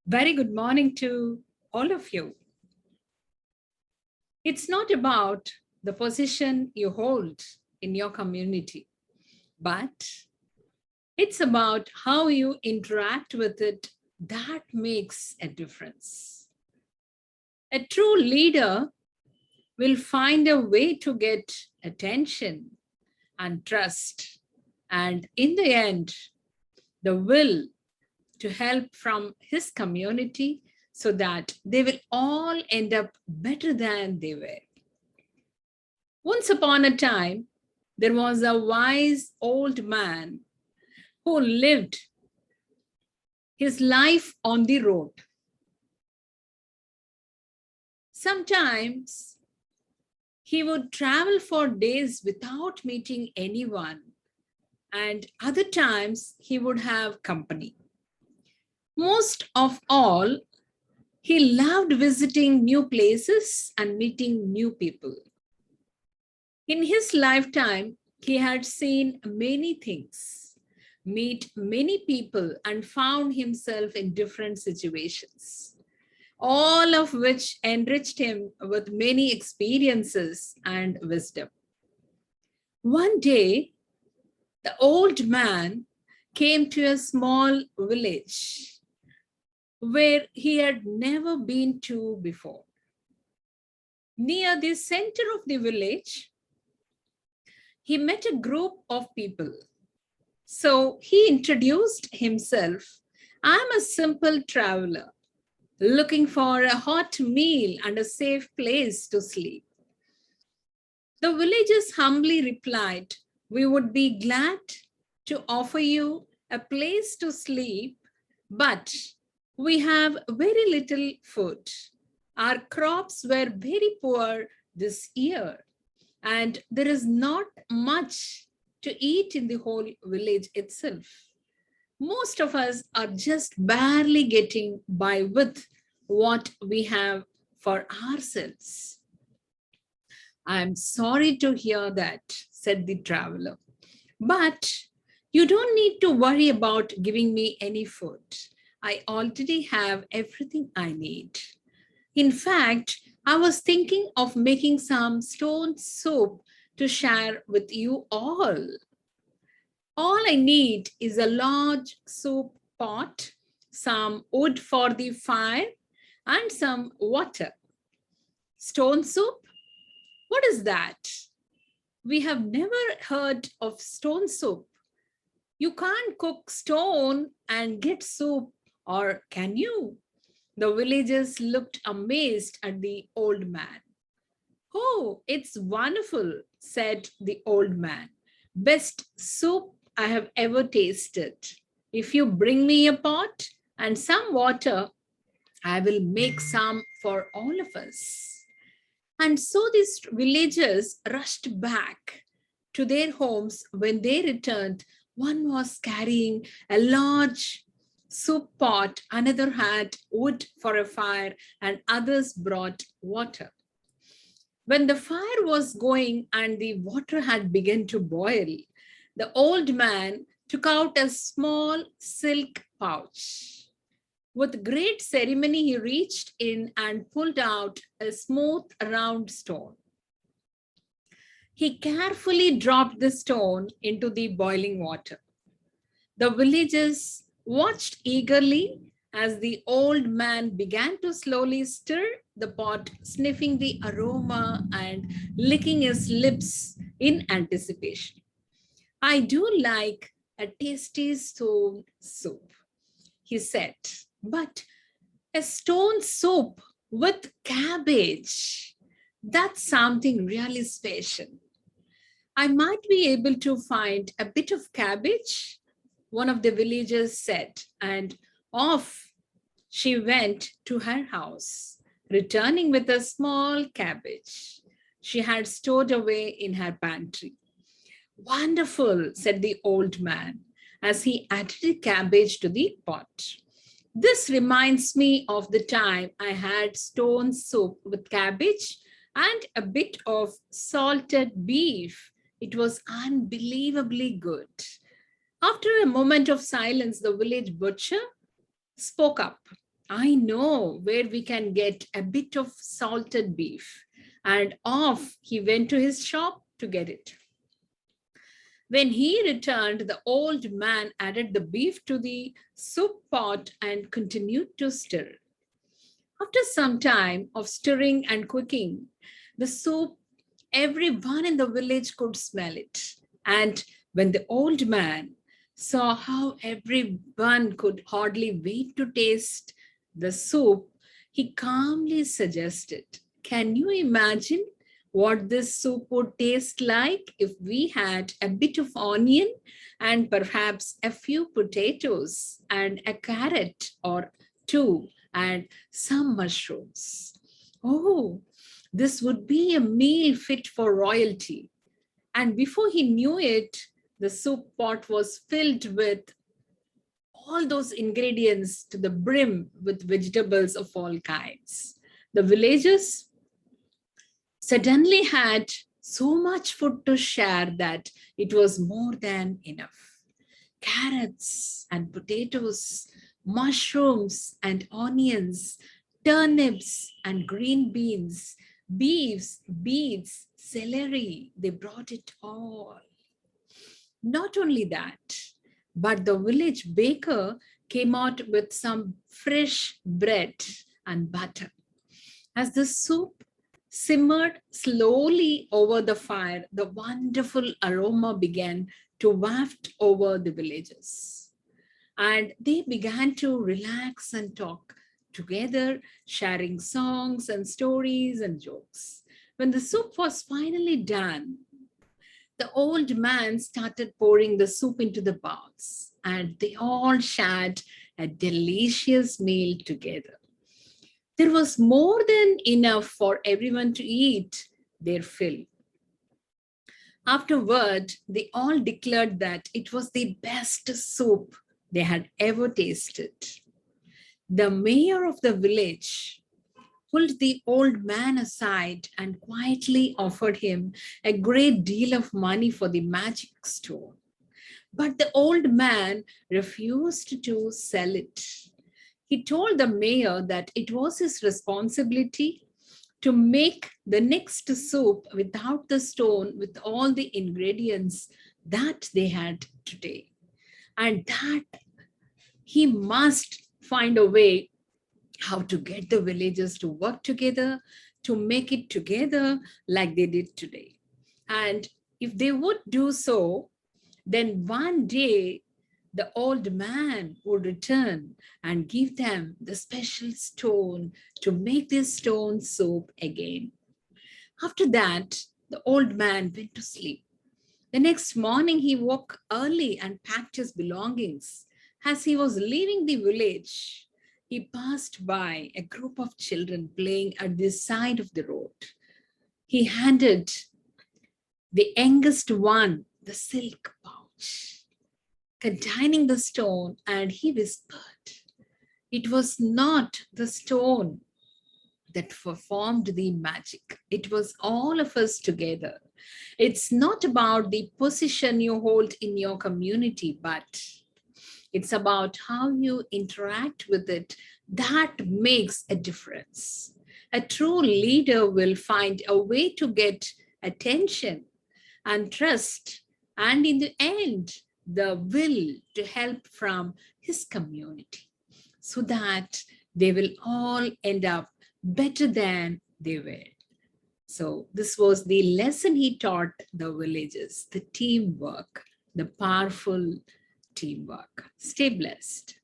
Very good morning to all of you. It's not about the position you hold in your community, but it's about how you interact with it that makes a difference. A true leader will find a way to get attention and trust, and in the end, the will to help from his community so that they will all end up better than they were. Once upon a time, there was a wise old man who lived his life on the road. Sometimes he would travel for days without meeting anyone, and other times he would have company. Most of all, he loved visiting new places and meeting new people. In his lifetime, he had seen many things, meet many people, and found himself in different situations, all of which enriched him with many experiences and wisdom. One day, the old man came to a small village where he had never been to before. Near the center of the village, he met a group of people. So he introduced himself. I'm a simple traveler looking for a hot meal and a safe place to sleep. The villagers humbly replied, we would be glad to offer you a place to sleep, but we have very little food. Our crops were very poor this year, and there is not much to eat in the whole village itself. Most of us are just barely getting by with what we have for ourselves. I'm sorry to hear that, said the traveler. But you don't need to worry about giving me any food. I already have everything I need. In fact, I was thinking of making some stone soup to share with you all. All I need is a large soup pot, some wood for the fire, and some water. Stone soup? What is that? We have never heard of stone soup. You can't cook stone and get soup, or can you? The villagers looked amazed at the old man. Oh, it's wonderful, said the old man. Best soup I have ever tasted. If you bring me a pot and some water, I will make some for all of us. And so these villagers rushed back to their homes. When they returned, one was carrying a large soup pot, another had wood for a fire, and others brought water. When the fire was going and the water had begun to boil, the old man took out a small silk pouch. With great ceremony, he reached in and pulled out a smooth round stone. He carefully dropped the stone into the boiling water. The villagers watched eagerly as the old man began to slowly stir the pot, sniffing the aroma and licking his lips in anticipation. I do like a tasty stone soup, he said, but a stone soup with cabbage, that's something really special. I might be able to find a bit of cabbage, one of the villagers said, and off she went to her house, returning with a small cabbage she had stored away in her pantry. Wonderful, said the old man as he added the cabbage to the pot. This reminds me of the time I had stone soup with cabbage and a bit of salted beef. It was unbelievably good. After a moment of silence, the village butcher spoke up. I know where we can get a bit of salted beef. And off he went to his shop to get it. When he returned, the old man added the beef to the soup pot and continued to stir. After some time of stirring and cooking, the soup, everyone in the village could smell it. And when the old man saw how everyone could hardly wait to taste the soup, he calmly suggested, "Can you imagine what this soup would taste like if we had a bit of onion and perhaps a few potatoes and a carrot or two and some mushrooms? Oh, this would be a meal fit for royalty." And before he knew it, the soup pot was filled with all those ingredients to the brim with vegetables of all kinds. The villagers suddenly had so much food to share that it was more than enough. Carrots and potatoes, mushrooms and onions, turnips and green beans, beefs, beets, celery, they brought it all. Not only that, but the village baker came out with some fresh bread and butter. As the soup simmered slowly over the fire, the wonderful aroma began to waft over the villages. And they began to relax and talk together, sharing songs and stories and jokes. When the soup was finally done, the old man started pouring the soup into the bowls, and they all shared a delicious meal together. There was more than enough for everyone to eat their fill. Afterward, they all declared that it was the best soup they had ever tasted. The mayor of the village pulled the old man aside and quietly offered him a great deal of money for the magic stone. But the old man refused to sell it. He told the mayor that it was his responsibility to make the next soup without the stone with all the ingredients that they had today. And that he must find a way how to get the villagers to work together, to make it together like they did today. And if they would do so, then one day the old man would return and give them the special stone to make this stone soup again. After that, the old man went to sleep. The next morning, he woke early and packed his belongings. As he was leaving the village, he passed by a group of children playing at the side of the road. He handed the youngest one the silk pouch containing the stone, and he whispered, "It was not the stone that performed the magic. It was all of us together. It's not about the position you hold in your community, but it's about how you interact with it that makes a difference. A true leader will find a way to get attention and trust, and in the end, the will to help from his community so that they will all end up better than they were." So, this was the lesson he taught the villagers, the teamwork, the powerful teamwork. Stay blessed.